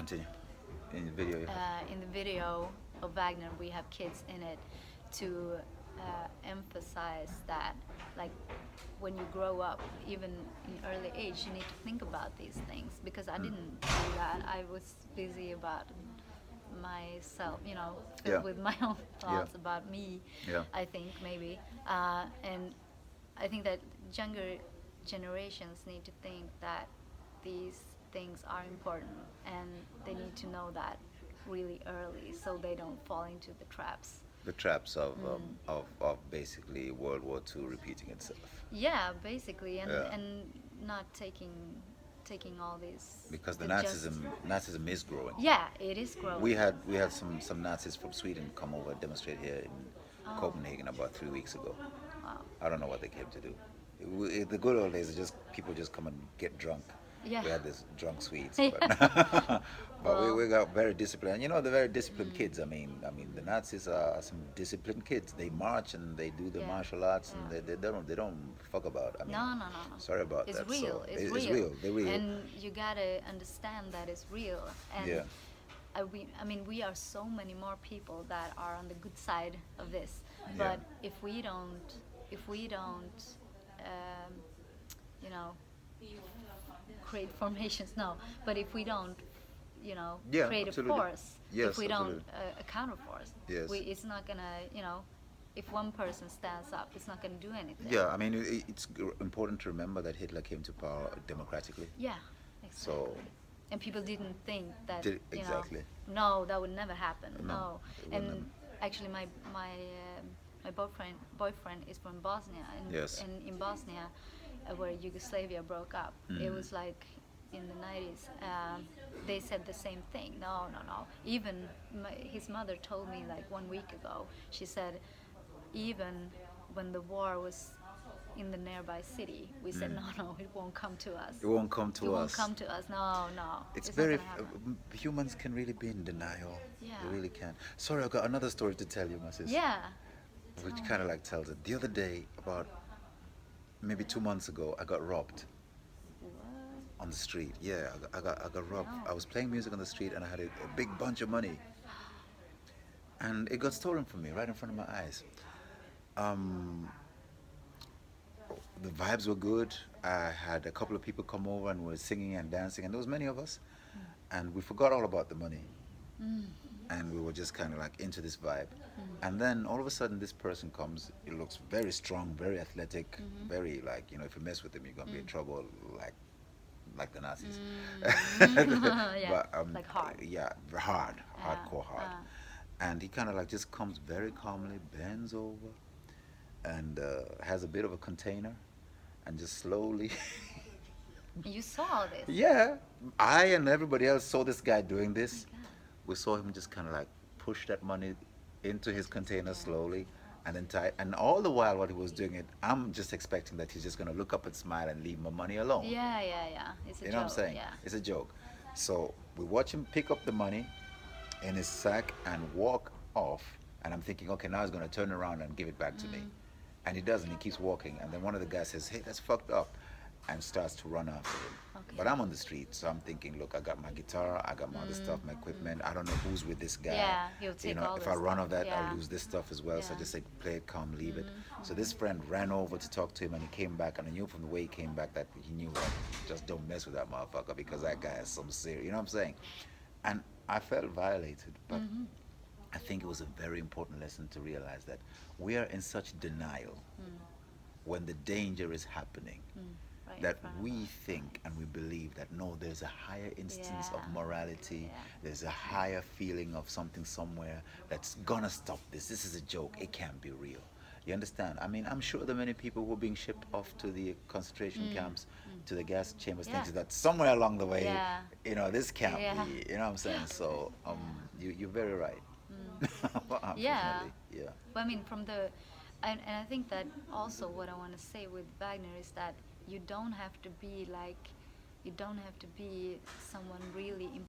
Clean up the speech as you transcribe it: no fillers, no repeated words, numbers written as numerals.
continue. In the video, you have. In the video of Wagner, we have kids in it to emphasize that, like, when you grow up, even in early age, you need to think about these things. Because I didn't do that. I was busy about myself, filled Yeah. with my own Yeah. thoughts about me. Yeah. I think maybe, and I think that younger generations need to think that these things are important, and they need to know that really early so they don't fall into the traps. The traps of basically World War II repeating itself. Yeah, basically, and Yeah. and not taking all these Because the just Nazism is growing. yeah, it is growing. We had some Nazis from Sweden come over and demonstrate here in Oh. Copenhagen about 3 weeks ago. Wow. I don't know what they came to do. The good old days, people just come and get drunk. Yeah. We had this drunk Swedes, Yeah. but we Well, got very disciplined. You know, the very disciplined kids. I mean, the Nazis are some disciplined kids. They march and they do the Yeah. martial arts, and Yeah. they don't fuck about. I mean, no. sorry about It's that. real. So It's it's real. real. They're real. And you gotta understand that it's real. And Yeah. we are so many more people that are on the good side of this. Yeah. But if we don't, um, you know, create formations, no. But if we don't, Yeah, create absolutely. a force, Yes, if we don't absolutely. a counter force, Yes. it's not gonna, if one person stands up, it's not gonna do anything. Yeah, I mean, it's important to remember that Hitler came to power democratically. Yeah, exactly. So And people didn't think that, Exactly. no, that would never happen. No, No. it would And never. actually, my boyfriend is from Bosnia, and Yes. in Bosnia, where Yugoslavia broke up, it Mm. was like in the 90s. They said the same thing. No. Even his mother told me like 1 week ago. She said, even when the war was in the nearby city, we said, no, it won't come to us. It won't come to It won't us. come to us. No. It's not very gonna happen. humans can really be in denial. Yeah. They really can. Sorry, I've got another story to tell you, my sister. Yeah. Which Tell kind of me. like tells it. The other day, about maybe 2 months ago, I got robbed What? on the street. Yeah, I got robbed. No. I was playing music on the street and I had a big bunch of money, and it got stolen from me right in front of my eyes. Um, the vibes were good. I had a couple of people come over and were singing and dancing, and there was many of us, and we forgot all about the money, Mm. and we were just kind of like into this vibe. And then all of a sudden, this person comes. He looks very strong, very athletic, very like, if you mess with him, you're gonna be in trouble, like the Nazis. Yeah, But like hard. yeah, hardcore hard. And he kind of like just comes very calmly, bends over, and has a bit of a container, and just slowly. You saw this. Yeah, I and everybody else saw this guy doing this. God. We saw him just kind of like push that money into his container slowly, and then tie. And all the while, while he was doing it, I'm just expecting that he's just gonna look up and smile and leave my money alone. Yeah. It's a You joke. know what I'm saying? Yeah. It's a joke. So we watch him pick up the money in his sack and walk off. And I'm thinking, okay, now he's going to turn around and give it back to me. And he doesn't. He keeps walking. And then one of the guys says, hey, that's fucked up. And starts to run after him. Okay. But I'm on the street. So I'm thinking, look, I got my guitar. I got my other stuff, my equipment. I don't know who's with this guy. Yeah, he'll take all if this I run stuff. off that, Yeah. I'll lose this stuff as well. So I Yeah. just say, play it calm, leave it. So this friend ran over to talk to him, and he came back. And I knew from the way he came back that he knew that just don't mess with that motherfucker, because that guy is some serious. You know what I'm saying? And I felt violated, but I think it was a very important lesson to realize that we are in such denial when the danger is happening, Right in that front of we us. think and we believe that no, there's a higher instance of Yeah. morality, Yeah. there's a higher feeling of something somewhere that's gonna stop this. This is a joke, it can't be real. You understand? I mean, I'm sure there are many people who are being shipped off to the concentration camps, to the gas chambers, Yeah. thinking that somewhere along the way, Yeah. this can't Yeah. be, you know what I'm saying? So you're very right. Yeah. Unfortunately, yeah. But I mean, and I think that also what I want to say with Wagner is that you don't have to be someone really